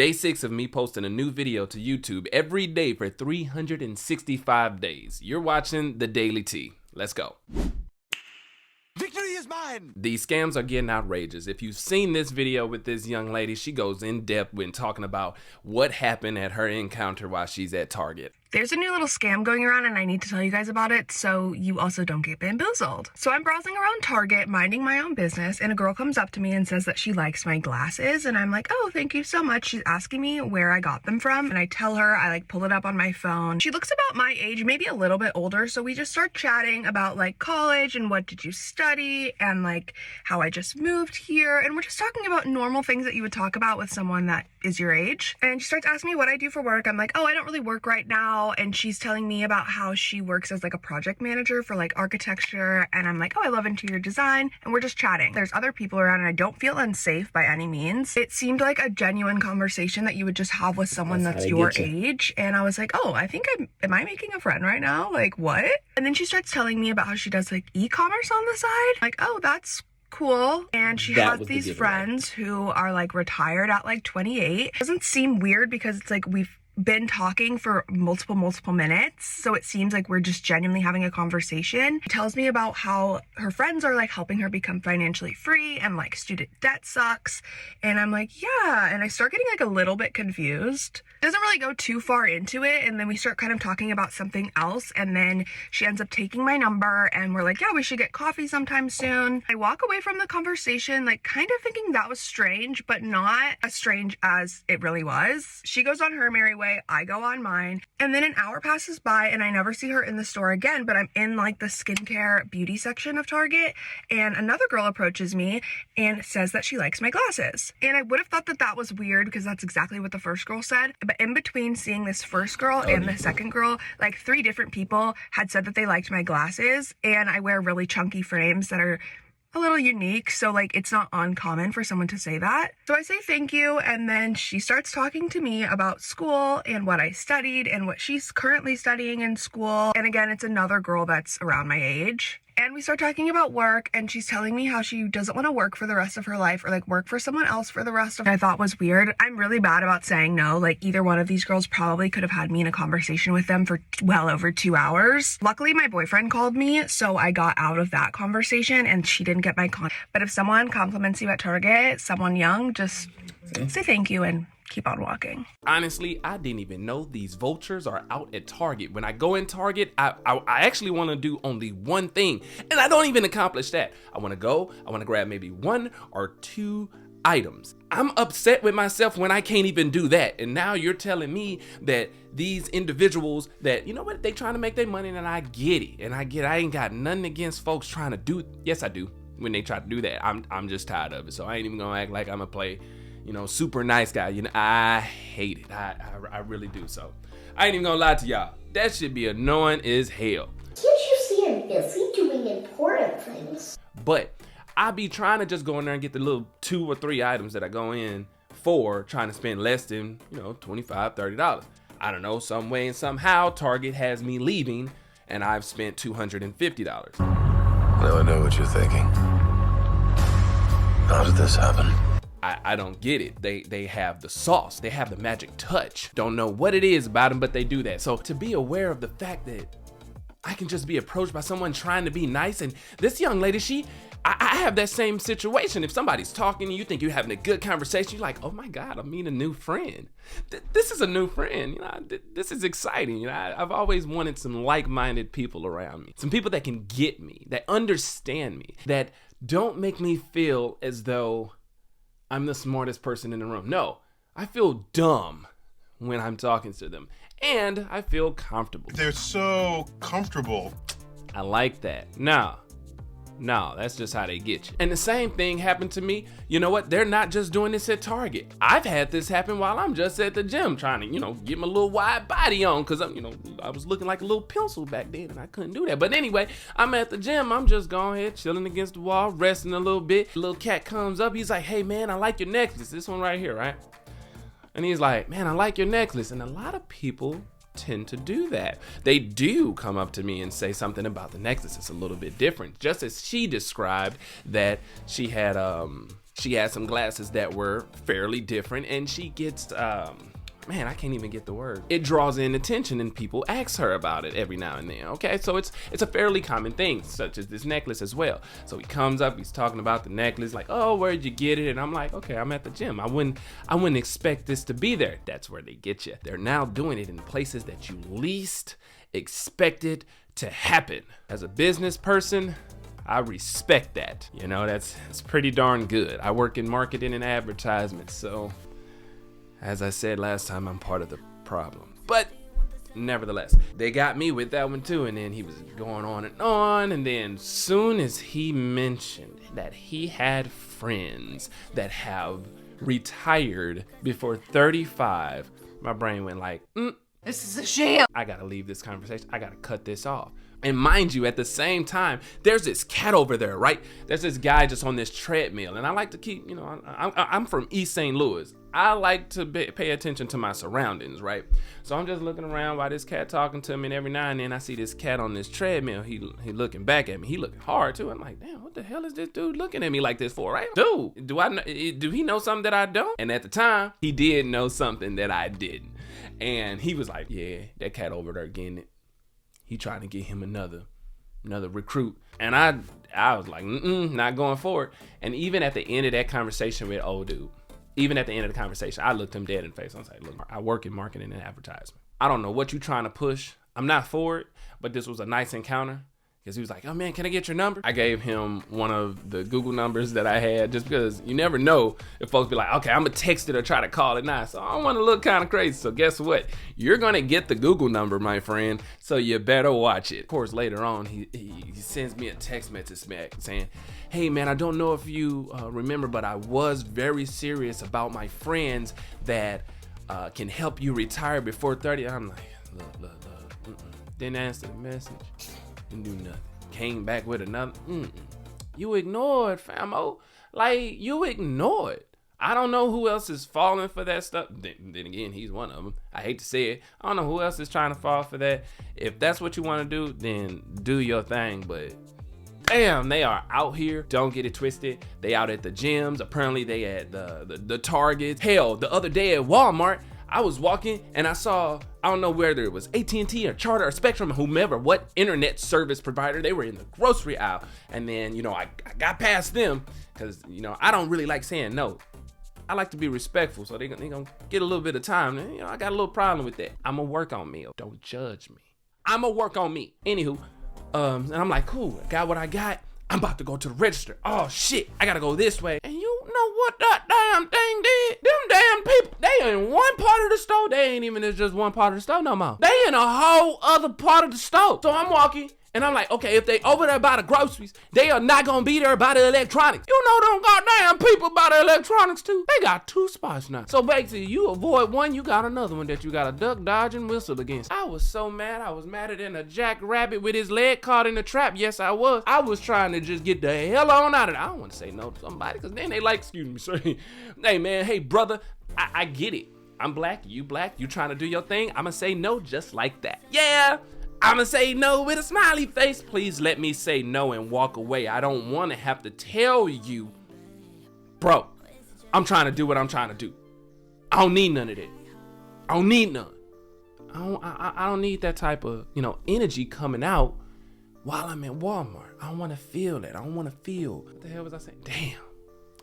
Day 6 of me posting a new video to YouTube every day for 365 days. You're watching The Daily Tea. Let's go. Victory is mine! These scams are getting outrageous. If you've seen this video with this young lady, she goes in depth when talking about what happened at her encounter while she's at Target. There's a new little scam going around and I need to tell you guys about it so you also don't get bamboozled. So I'm browsing around Target, minding my own business, and a girl comes up to me and says that she likes my glasses, and I'm like, oh, thank you so much. She's asking me where I got them from, and I tell her, I pull it up on my phone. She looks about my age, maybe a little bit older, so we just start chatting about college and what did you study and how I just moved here, and we're just talking about normal things that you would talk about with someone that is your age. And she starts asking me what I do for work. I'm like, oh, I don't really work right now. And she's telling me about how she works as a project manager for architecture, and I'm like, oh, I love interior design, and we're just chatting. There's other people around and I don't feel unsafe by any means. It seemed like a genuine conversation that you would just have with someone that's your age, and I was like, oh, I think am I making a friend right now? What? And then she starts telling me about how she does e-commerce on the side. Oh, that's cool. And she has these friends who are retired at 28. It doesn't seem weird because it's we've been talking for multiple minutes, so it seems like we're just genuinely having a conversation. She tells me about how her friends are helping her become financially free and student debt sucks, and I'm like, yeah, and I start getting a little bit confused. It doesn't really go too far into it, and then we start kind of talking about something else, and then she ends up taking my number and we're like, yeah, we should get coffee sometime soon. I walk away from the conversation kind of thinking that was strange, but not as strange as it really was. She goes on her merry way, I go on mine, and then an hour passes by and I never see her in the store again, but I'm in the skincare beauty section of Target, and another girl approaches me and says that she likes my glasses. And I would have thought that that was weird because that's exactly what the first girl said, but in between seeing this first girl and the second girl, 3 different people had said that they liked my glasses, and I wear really chunky frames that are a little unique, so it's not uncommon for someone to say that. So I say thank you, and then she starts talking to me about school and what I studied and what she's currently studying in school. And again, it's another girl that's around my age. And we start talking about work, and she's telling me how she doesn't want to work for the rest of her life or work for someone else for the rest of I thought was weird. I'm really bad about saying no. Either one of these girls probably could have had me in a conversation with them for well over 2 hours. Luckily, my boyfriend called me, so I got out of that conversation and she didn't get my But if someone compliments you at Target, someone young, just say thank you and keep on walking. Honestly, I didn't even know these vultures are out at Target. When I go in Target, I actually want to do only one thing, and I don't even accomplish that. I want to grab maybe 1 or 2 items. I'm upset with myself when I can't even do that. And now you're telling me that these individuals that, you know what, they trying to make their money, and I get it. And I ain't got nothing against folks trying to do, yes I do, when they try to do that. I'm just tired of it. So I ain't even gonna act like I'm gonna play super nice guy. I hate it. I really do. So I ain't even gonna lie to y'all. That should be annoying as hell. Can't you see I'm busy doing important things? But I be trying to just go in there and get the little 2 or 3 items that I go in for, trying to spend less than, $25, $30. I don't know, some way and somehow Target has me leaving and I've spent $250. Now I know what you're thinking. How did this happen? I don't get it. They have the sauce. They have the magic touch. Don't know what it is about them, but they do that. So to be aware of the fact that I can just be approached by someone trying to be nice, and this young lady, I have that same situation. If somebody's talking to you, think you're having a good conversation, you're like, oh my God, I'm meeting a new friend. This is a new friend. This is exciting. I've always wanted some like-minded people around me. Some people that can get me, that understand me, that don't make me feel as though I'm the smartest person in the room. No, I feel dumb when I'm talking to them, and I feel comfortable. They're so comfortable. I like that. No, that's just how they get you. And the same thing happened to me. You know what? They're not just doing this at Target. I've had this happen while I'm just at the gym trying to, get my little wide body on, because I was looking like a little pencil back then and I couldn't do that. But anyway, I'm at the gym. I'm just going ahead, chilling against the wall, resting a little bit. The little cat comes up. He's like, hey man, I like your necklace. This one right here, right? And he's like, man, I like your necklace. And a lot of people tend to do that. They do come up to me and say something about the necklace. It's a little bit different. Just as she described that she had She had some glasses that were fairly different, and she gets, man, I can't even get the word. It draws in attention and people ask her about it every now and then, okay? So it's a fairly common thing, such as this necklace as well. So he comes up, he's talking about the necklace, like, oh, where'd you get it? And I'm like, okay, I'm at the gym. I wouldn't expect this to be there. That's where they get you. They're now doing it in places that you least expect it to happen. As a business person, I respect that. You know, that's pretty darn good. I work in marketing and advertisement, so as I said last time, I'm part of the problem. But nevertheless, they got me with that one too. And then he was going on. And then soon as he mentioned that he had friends that have retired before 35, my brain went like, This is a sham. I gotta leave this conversation. I gotta cut this off. And mind you, at the same time, there's this cat over there, right? There's this guy just on this treadmill. And I like to keep, you know, I'm from East St. Louis. I like to pay attention to my surroundings, right? So I'm just looking around while this cat talking to me, and every now and then I see this cat on this treadmill. He looking back at me. He looking hard too. I'm like, damn, what the hell is this dude looking at me like this for, right? Dude, do he know something that I don't? And at the time, he did know something that I didn't. And he was like, yeah, that cat over there getting it. He trying to get him another recruit. And I was like, not going forward. And even at the end of that conversation with old dude, even at the end of the conversation, I looked him dead in the face. I was like, look, I work in marketing and advertisement. I don't know what you trying to push. I'm not for it, but this was a nice encounter. Because he was like, oh man, can I get your number? I gave him one of the Google numbers that I had, just because you never know if folks be like, okay, I'm gonna text it or try to call it now. So I don't want to look kind of crazy. So guess what? You're gonna get the Google number, my friend. So you better watch it. Of course, later on, he sends me a text message back saying, hey man, I don't know if you remember, but I was very serious about my friends that can help you retire before 30. I'm like, look. Didn't answer the message. Didn't do nothing. Came back with another. You ignored, famo. Like, you ignored. I don't know who else is falling for that stuff. Then again, he's one of them. I hate to say it. I don't know who else is trying to fall for that. If that's what you want to do, then do your thing. But damn, they are out here. Don't get it twisted. They out at the gyms. Apparently, they at the Targets. Hell, the other day at Walmart, I was walking and I saw, I don't know whether it was AT&T or Charter or Spectrum, whomever, what internet service provider, they were in the grocery aisle. And then, you know, I got past them because, you know, I don't really like saying no. I like to be respectful, so they gonna get a little bit of time. And, you know, I got a little problem with that. I'm gonna work on me. Don't judge me. I'm gonna work on me. Anywho, and I'm like, cool, I got what I got. I'm about to go to the register. Oh shit, I gotta go this way. And you know what that damn thing did? Them damn people, they in one part of the store. They ain't even in just one part of the store no more. They in a whole other part of the store. So I'm walking and I'm like, okay, if they over there by the groceries, they are not gonna be there by the electronics. You know them goddamn people by the electronics too. They got two spots now. So basically, you avoid one, you got another one that you gotta duck, dodge, and whistle against. I was so mad. I was madder than a jackrabbit with his leg caught in a trap. Yes, I was. I was trying to just get the hell on out of it. I don't want to say no to somebody, because then they like, excuse me, sorry. Hey man, hey brother, I get it. I'm black, you trying to do your thing. I'ma say no just like that. Yeah. I'ma say no with a smiley face. Please let me say no and walk away. I don't want to have to tell you, bro, I'm trying to do what I'm trying to do. I don't need none of that. I don't need none. I don't need that type of, you know, energy coming out while I'm at Walmart. I don't want to feel that. I don't want to feel. What the hell was I saying? Damn.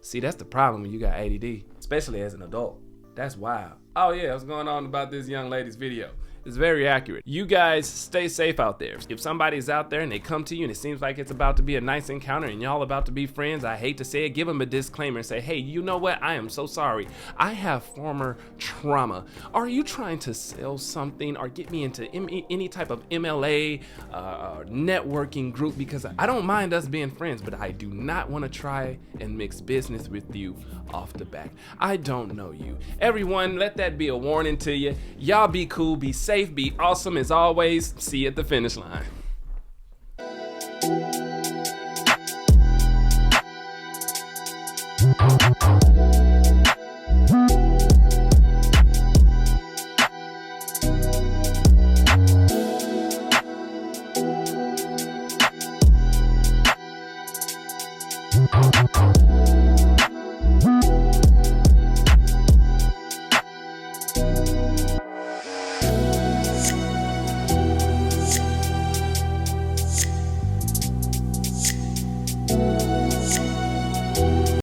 See, that's the problem when you got ADD, especially as an adult. That's wild. Oh yeah, what's going on about this young lady's video? It's very accurate. You guys stay safe out there. If somebody's out there and they come to you and it seems like it's about to be a nice encounter and y'all about to be friends, I hate to say it, give them a disclaimer and say, hey, you know what? I am so sorry. I have former trauma. Are you trying to sell something or get me into any type of MLA networking group? Because I don't mind us being friends, but I do not want to try and mix business with you off the back. I don't know you. Everyone, let that be a warning to you. Y'all be cool, be safe, be awesome as always. See you at the finish line.